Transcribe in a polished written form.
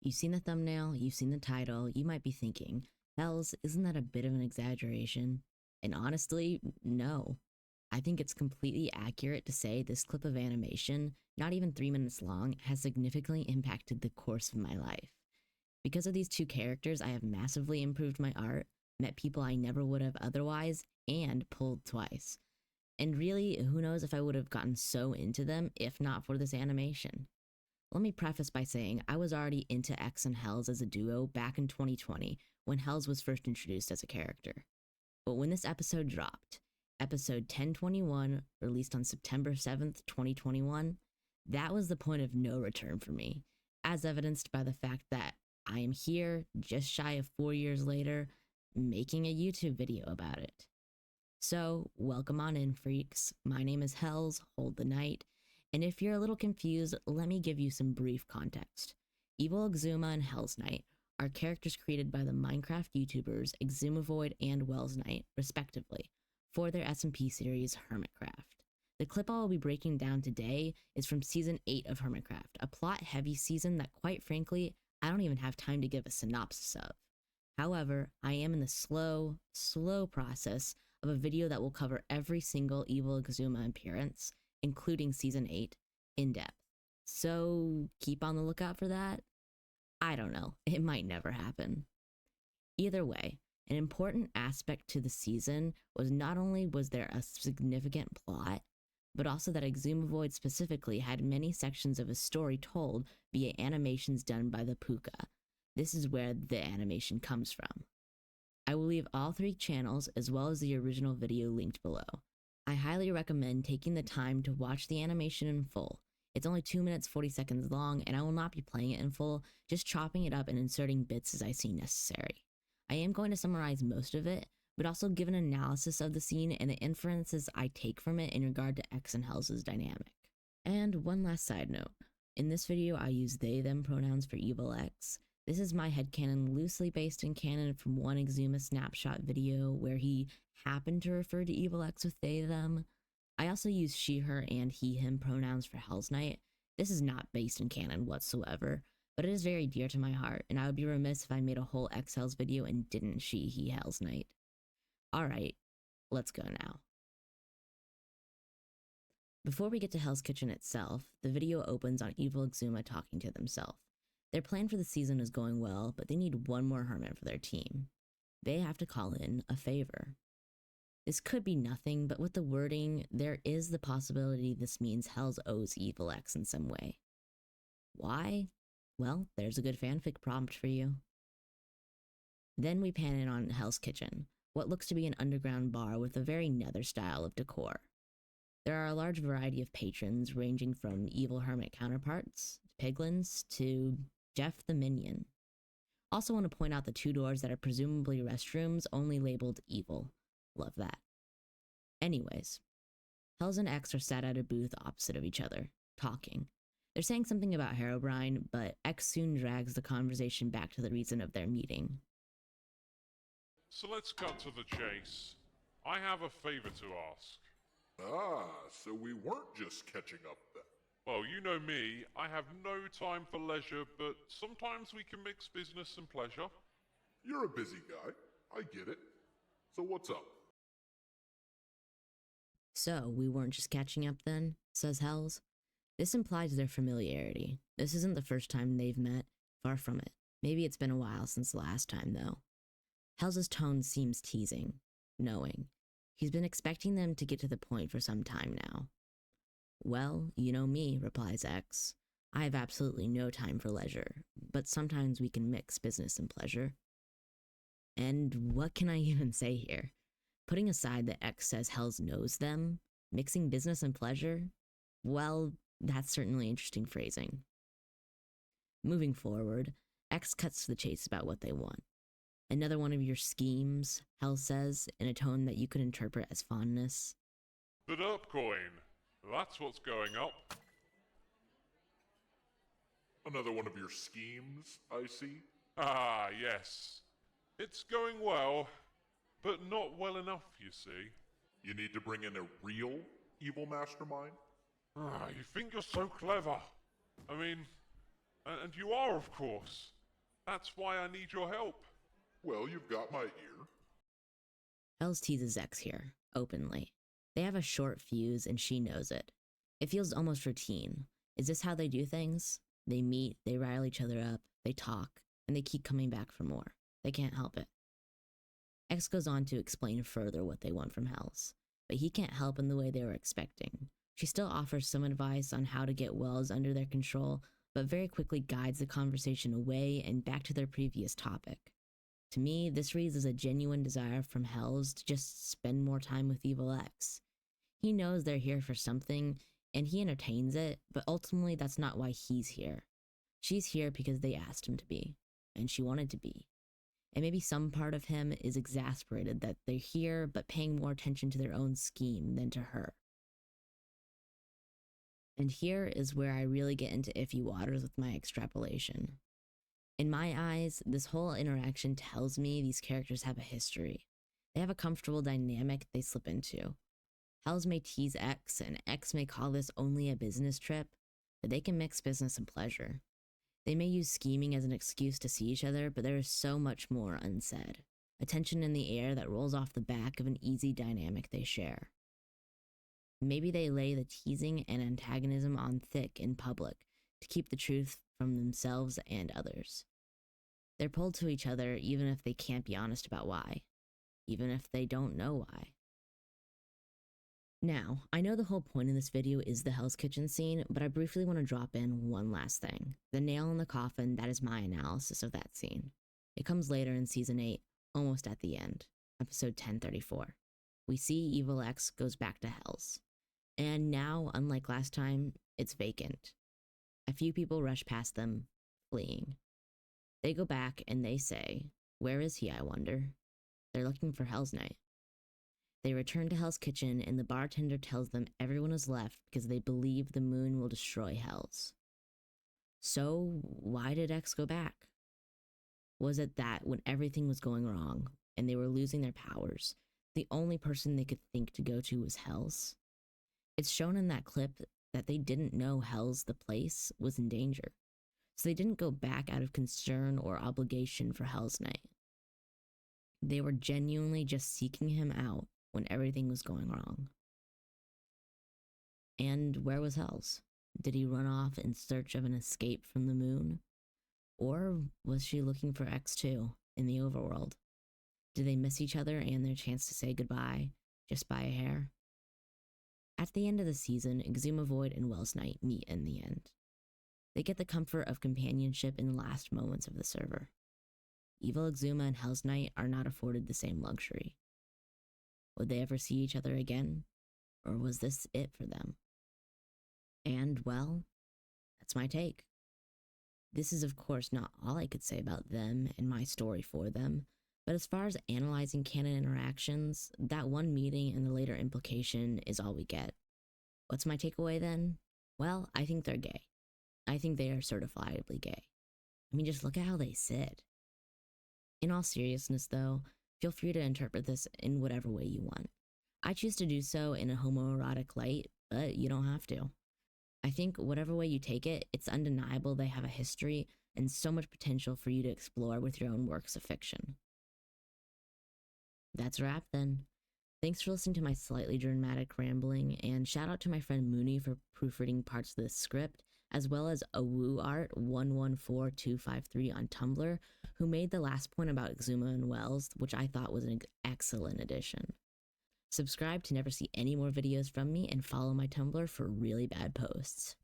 You've seen the thumbnail, you've seen the title, you might be thinking, Hells, isn't that a bit of an exaggeration? And honestly, no. I think it's completely accurate to say this clip of animation, not even 3 minutes long, has significantly impacted the course of my life. Because of these two characters, I have massively improved my art, met people I never would have otherwise, and pulled twice. And really, who knows if I would have gotten so into them if not for this animation. Let me preface by saying I was already into X and Hells as a duo back in 2020 when Hells was first introduced as a character. But when this episode dropped, episode 1021, released on September 7th, 2021, that was the point of no return for me, as evidenced by the fact that I am here, just shy of 4 years later, making a YouTube video about it. So, welcome on in, freaks. My name is Hells, hold the night, and if you're a little confused, let me give you some brief context. Evil Xisuma and Helsknight are characters created by the Minecraft YouTubers Xisumavoid and Helsknight, respectively, for their SMP series Hermitcraft. The clip I will be breaking down today is from Season 8 of Hermitcraft, a plot-heavy season that, quite frankly, I don't even have time to give a synopsis of. However, I am in the slow process of a video that will cover every single Evil Xisuma appearance, including Season 8, in depth. So keep on the lookout for that. I don't know, it might never happen. Either way, an important aspect to the season was not only was there a significant plot, but also that Xisumavoid specifically had many sections of a story told via animations done by the Puka. This is where the animation comes from. I will leave all 3 channels as well as the original video linked below. I highly recommend taking the time to watch the animation in full. It's only 2 minutes 40 seconds long, and I will not be playing it in full, just chopping it up and inserting bits as I see necessary. I am going to summarize most of it, but also give an analysis of the scene and the inferences I take from it in regard to X and Hells' dynamic. And one last side note. In this video, I use they/them pronouns for Evil X. This is my headcanon loosely based in canon from one Xisuma snapshot video where he happened to refer to Evil X with they/them. I also use she, her, and he, him pronouns for Helsknight. This is not based in canon whatsoever, but it is very dear to my heart, and I would be remiss if I made a whole X Hells video and didn't she, he, Helsknight. Alright, let's go now. Before we get to Hell's Kitchen itself, the video opens on Evil Xisuma talking to themselves. Their plan for the season is going well, but they need one more hermit for their team. They have to call in a favor. This could be nothing, but with the wording, there is the possibility this means Hells owes Evil X in some way. Why? Well, there's a good fanfic prompt for you. Then we pan in on Hell's Kitchen, what looks to be an underground bar with a very nether style of decor. There are a large variety of patrons ranging from evil hermit counterparts, piglins, to Jeff the Minion. Also want to point out the 2 doors that are presumably restrooms only labeled evil. Love that. Anyways, Hells and X are sat at a booth opposite of each other, talking. They're saying something about Herobrine, but X soon drags the conversation back to the reason of their meeting. So let's cut to the chase. I have a favor to ask. Ah, so we weren't just catching up then. Well, you know me, I have no time for leisure, but sometimes we can mix business and pleasure. You're a busy guy. I get it. So what's up? So, we weren't just catching up then, says Hells. This implies their familiarity. This isn't the first time they've met, far from it. Maybe it's been a while since the last time, though. Hells' tone seems teasing, knowing. He's been expecting them to get to the point for some time now. Well, you know me, replies X. I have absolutely no time for leisure, but sometimes we can mix business and pleasure. And what can I even say here? Putting aside that X says Hells knows them, mixing business and pleasure? Well, that's certainly interesting phrasing. Moving forward, X cuts to the chase about what they want. Another one of your schemes, Hells says, in a tone that you could interpret as fondness. The derp coin. That's what's going up. Another one of your schemes, I see. Ah, yes. It's going well, but not well enough, you see. You need to bring in a real evil mastermind? Ah, you think you're so clever. I mean, and you are, of course. That's why I need your help. Well, you've got my ear. Hels teases X here, openly. They have a short fuse and she knows it. It feels almost routine. Is this how they do things? They meet, they rile each other up, they talk, and they keep coming back for more. They can't help it. X goes on to explain further what they want from Hels, but he can't help in the way they were expecting. She still offers some advice on how to get Wells under their control, but very quickly guides the conversation away and back to their previous topic. To me, this reads as a genuine desire from Hels to just spend more time with Evil X. He knows they're here for something, and he entertains it, but ultimately that's not why he's here. She's here because they asked him to be, and she wanted to be. And maybe some part of him is exasperated that they're here but paying more attention to their own scheme than to her. And here is where I really get into iffy waters with my extrapolation. In my eyes, this whole interaction tells me these characters have a history. They have a comfortable dynamic they slip into. Hels may tease X, and X may call this only a business trip, but they can mix business and pleasure. They may use scheming as an excuse to see each other, but there is so much more unsaid. A tension in the air that rolls off the back of an easy dynamic they share. Maybe they lay the teasing and antagonism on thick in public to keep the truth from themselves and others. They're pulled to each other even if they can't be honest about why, even if they don't know why. Now, I know the whole point in this video is the Hell's Kitchen scene, but I briefly want to drop in one last thing. The nail in the coffin, that is my analysis of that scene. It comes later in Season 8, almost at the end, episode 1034. We see Evil X goes back to Hell's. And now, unlike last time, it's vacant. A few people rush past them, fleeing. They go back and they say, "Where is he, I wonder?" They're looking for Helsknight. They return to Hell's Kitchen and the bartender tells them everyone is left because they believe the moon will destroy Hell's. So why did X go back? Was it that when everything was going wrong and they were losing their powers, the only person they could think to go to was Hell's? It's shown in that clip that they didn't know Hell's, the place, was in danger. So they didn't go back out of concern or obligation for Helsknight. They were genuinely just seeking him out when everything was going wrong. And where was Hell's? Did he run off in search of an escape from the moon? Or was she looking for X2 in the overworld? Did they miss each other and their chance to say goodbye just by a hair? At the end of the season, Xisumavoid and Helsknight meet in the end. They get the comfort of companionship in the last moments of the server. Evil Xisuma and Helsknight are not afforded the same luxury. Would they ever see each other again? Or was this it for them? And, well, that's my take. This is, of course, not all I could say about them and my story for them, but as far as analyzing canon interactions, that one meeting and the later implication is all we get. What's my takeaway then? Well, I think they're gay. I think they are certifiably gay. I mean, just look at how they sit. In all seriousness, though, feel free to interpret this in whatever way you want. I choose to do so in a homoerotic light, but you don't have to. I think whatever way you take it, it's undeniable they have a history and so much potential for you to explore with your own works of fiction. That's a wrap then. Thanks for listening to my slightly dramatic rambling, and shout out to my friend Mooney for proofreading parts of this script, as well as awooart114253 on Tumblr, who made the last point about Xisuma and Wells, which I thought was an excellent addition. Subscribe to never see any more videos from me, and follow my Tumblr for really bad posts.